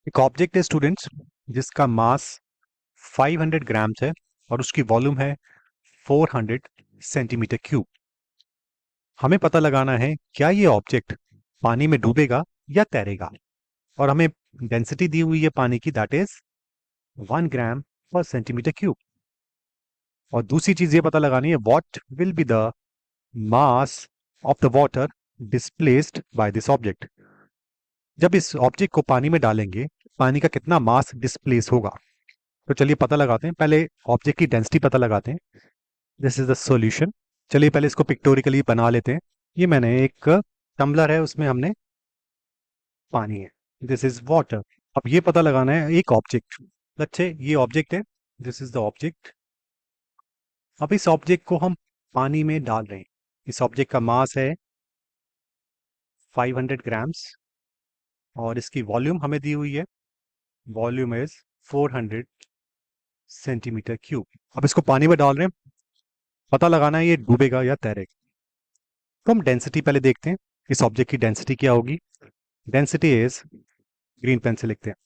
एक ऑब्जेक्ट है स्टूडेंट्स जिसका मास 500 ग्राम्स है और उसकी वॉल्यूम है 400 सेंटीमीटर क्यूब। हमें पता लगाना है क्या ये ऑब्जेक्ट पानी में डूबेगा या तैरेगा। और हमें डेंसिटी दी हुई है पानी की, दैट इज 1 ग्राम पर सेंटीमीटर क्यूब। और दूसरी चीज ये पता लगानी है what will be the mass of the water displaced by this object. जब इस ऑब्जेक्ट को पानी में डालेंगे पानी का कितना मास डिस्प्लेस होगा। तो चलिए पता लगाते हैं, पहले ऑब्जेक्ट की डेंसिटी पता लगाते हैं। This is the solution. चलिए पहले इसको पिक्टोरिकली बना लेते हैं। ये मैंने एक टम्बलर है, उसमें हमने पानी है, दिस इज वाटर। अब ये पता लगाना है एक ऑब्जेक्ट, अच्छे ये ऑब्जेक्ट है, दिस इज द ऑब्जेक्ट। अब इस ऑब्जेक्ट को हम पानी में डाल रहे हैं। इस ऑब्जेक्ट का मास है 500 ग्राम्स और इसकी वॉल्यूम हमें दी हुई है, वॉल्यूम इज 400 सेंटीमीटर क्यूब। अब इसको पानी में डाल रहे हैं, पता लगाना है ये डूबेगा या तैरेगा। तो हम डेंसिटी पहले देखते हैं, इस ऑब्जेक्ट की डेंसिटी क्या होगी। डेंसिटी इज, ग्रीन पेन से लिखते हैं,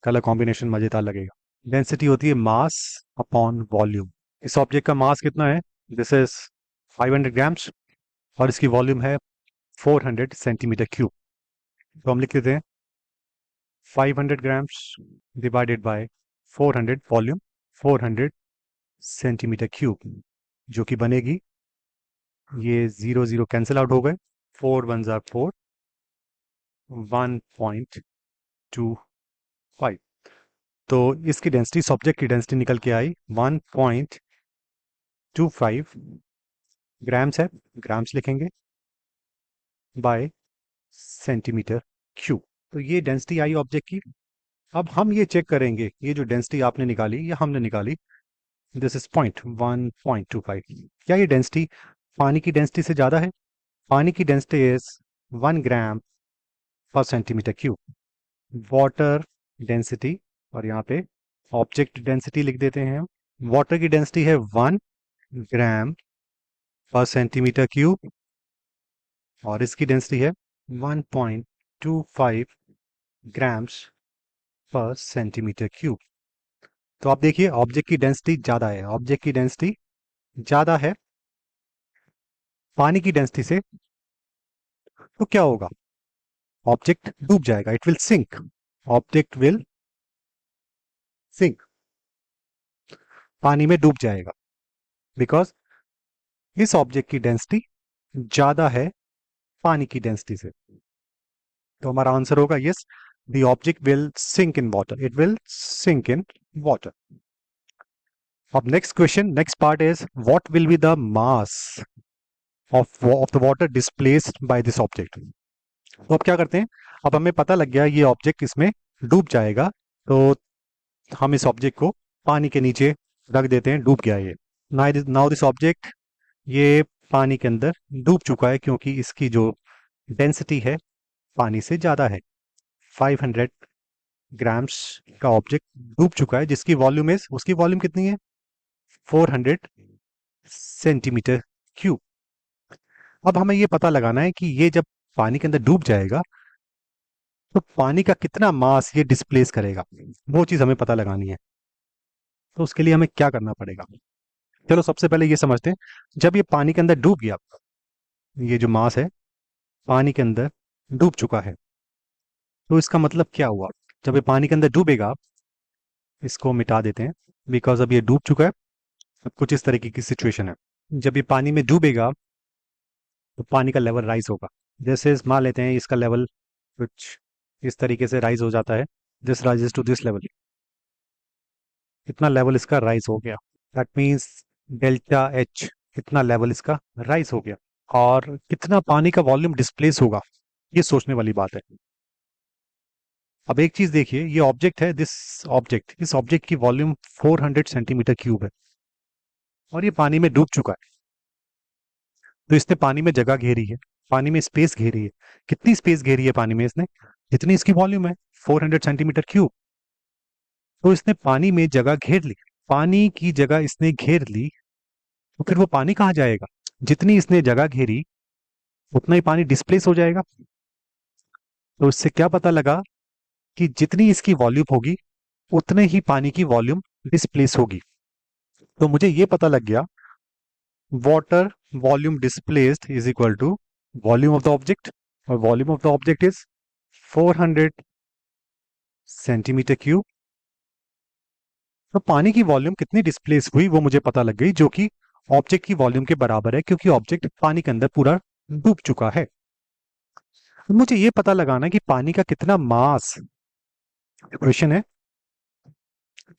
कलर कॉम्बिनेशन मजेदार लगेगा। डेंसिटी होती है मास अपॉन वॉल्यूम। इस ऑब्जेक्ट का मास कितना है, दिस इज 500 ग्राम्स और इसकी वॉल्यूम है 400 सेंटीमीटर क्यूब। तो हम लिख देते हैं 500 grams divided by 400, volume 400 centimetre cube, जो कि बनेगी, ये जीरो जीरो कैंसिल आउट हो गए, 4 1 जार 4, 1.25। तो इसकी डेंसिटी, सब्जेक्ट की डेंसिटी निकल के आई 1.25 ग्राम्स है, ग्राम्स लिखेंगे, बाय सेंटीमीटर क्यूब। तो ये डेंसिटी आई ऑब्जेक्ट की। अब हम ये चेक करेंगे, ये जो डेंसिटी आपने निकाली या हमने निकाली, दिस इज पॉइंट 1.25, क्या ये डेंसिटी पानी की डेंसिटी से ज़्यादा है। पानी की डेंसिटी इज 1 ग्राम पर सेंटीमीटर क्यूब। वाटर डेंसिटी, और यहाँ पे ऑब्जेक्ट डेंसिटी लिख देते हैं हम। वाटर की डेंसिटी है 1 ग्राम पर सेंटीमीटर क्यूब और इसकी डेंसिटी है 1.25 ग्राम्स पर सेंटीमीटर क्यूब। तो आप देखिए ऑब्जेक्ट की डेंसिटी ज़्यादा है, ऑब्जेक्ट की डेंसिटी ज़्यादा है पानी की डेंसिटी से। तो क्या होगा, ऑब्जेक्ट डूब जाएगा, it will sink, object will sink, पानी में डूब जाएगा, बिकॉज इस ऑब्जेक्ट की डेंसिटी ज़्यादा है पानी की डेंसिटी से। तो हमारा आंसर होगा yes, the object will sink in water, it will sink in water. अब next question, next part is what will be the mass of the water displaced by this object. तो अब क्या करते हैं, अब हमें पता लग गया ये ऑब्जेक्ट इसमें डूब जाएगा, तो हम इस ऑब्जेक्ट को पानी के नीचे रख देते हैं, डूब गया ये। नाउ दिस ऑब्जेक्ट, ये पानी के अंदर डूब चुका है क्योंकि इसकी जो डेंसिटी है पानी से ज़्यादा है। 500 ग्राम्स का ऑब्जेक्ट डूब चुका है, जिसकी वॉल्यूम इज, उसकी वॉल्यूम कितनी है, 400 सेंटीमीटर क्यूब। अब हमें ये पता लगाना है कि ये जब पानी के अंदर डूब जाएगा तो पानी का कितना मास ये डिस्प्लेस करेगा, वो चीज़ हमें पता लगानी है। तो उसके लिए हमें क्या करना पड़ेगा, चलो सबसे पहले ये समझते हैं। जब ये पानी के अंदर डूब गया, ये जो मास है पानी के अंदर डूब चुका है, तो इसका मतलब क्या हुआ। जब ये पानी के अंदर डूबेगा, इसको मिटा देते हैं बिकॉज अब ये डूब चुका है। अब कुछ इस तरीके की सिचुएशन है, जब ये पानी में डूबेगा तो पानी का लेवल राइज होगा। जैसे मान लेते हैं इसका लेवल कुछ इस तरीके से राइज हो जाता है, this rises to this level, इतना लेवल इसका राइज हो गया, दैट मीन्स डेल्टा एच, इतना लेवल इसका राइज हो गया। और कितना पानी का वॉल्यूम डिस्प्लेस होगा, ये सोचने वाली बात है। अब एक चीज देखिए, ये ऑब्जेक्ट है, दिस ऑब्जेक्ट, इस ऑब्जेक्ट की वॉल्यूम 400 सेंटीमीटर क्यूब है और ये पानी में डूब चुका है। तो इसने पानी में जगह घेरी है, पानी में स्पेस घेरी है। कितनी स्पेस घेरी है पानी में इसने, जितनी इसकी वॉल्यूम है 400 सेंटीमीटर क्यूब। तो इसने पानी में जगह घेर ली, पानी की जगह इसने घेर ली, तो फिर वो पानी कहाँ जाएगा, जितनी इसने जगह घेरी उतना ही पानी डिस्प्लेस हो जाएगा। तो इससे क्या पता लगा, कि जितनी इसकी वॉल्यूम होगी उतने ही पानी की वॉल्यूम डिस्प्लेस होगी। तो मुझे ये पता लग गया water volume displaced is equal to volume of the object, और volume of the object is 400 centimetre cube. तो पानी की वॉल्यूम कितनी डिस्प्लेस हुई वो मुझे पता लग गई, जो कि ऑब्जेक्ट की वॉल्यूम के बराबर है, क्योंकि ऑब्जेक्ट पानी के अंदर पूरा डूब चुका है। तो मुझे ये पता लगाना है कि पानी का कितना मास, क्वेश्चन है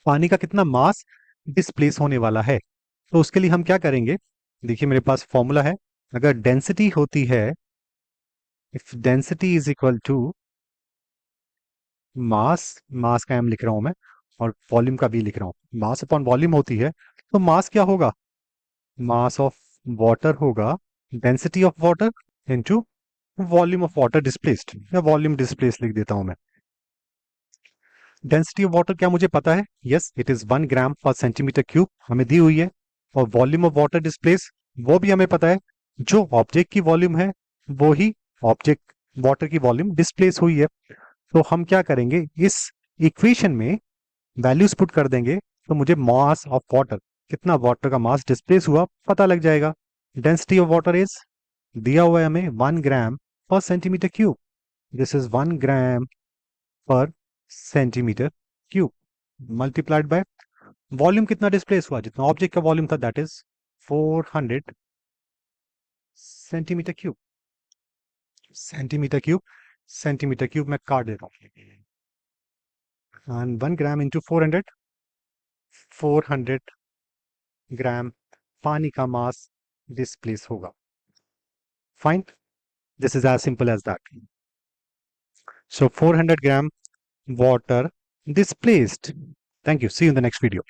पानी का कितना मास डिस्प्लेस होने वाला है। तो उसके लिए हम क्या करेंगे, देखिए मेरे पास फॉर्मूला है। अगर डेंसिटी होती है, if density is equal to mass, mass का एम लिख रहा हूं मैं और वॉल्यूम का बी लिख रहा हूं, मास अपॉन वॉल्यूम होती है, तो मास क्या होगा, मास ऑफ वाटर होगा density of water into volume of water displaced, या वॉल्यूम डिस्प्लेस लिख देता हूं मैं। डेंसिटी ऑफ वाटर क्या मुझे पता है, यस इट इज 1 ग्राम पर सेंटीमीटर क्यूब, हमें दी हुई है। और वॉल्यूम ऑफ वाटर डिस्प्लेस वो भी हमें पता है, जो ऑब्जेक्ट की वॉल्यूम है वो ही ऑब्जेक्ट वाटर की वॉल्यूम डिस्प्लेस हुई है। तो हम क्या करेंगे, इस इक्वेशन में वैल्यूज पुट कर देंगे, तो मुझे मास ऑफ वाटर, कितना वाटर का मास डिस्प्लेस हुआ पता लग जाएगा। डेंसिटी ऑफ वाटर इज दिया हुआ है हमें 1 ग्राम पर सेंटीमीटर क्यूब, दिस इज 1 ग्राम पर centimetre cube multiplied by volume कितना डिस्प्लेस हुआ, जितना ऑब्जेक्ट का वॉल्यूम था, that is 400 centimetre cube. Centimetre cube, centimetre cube मैं काट देता हूँ, एंड 1 ग्राम इंटू 400, 400 ग्राम पानी का मास डिस्प्लेस होगा। Fine, this is as simple as that. So 400 gram water displaced. Thank you. See you in the next video.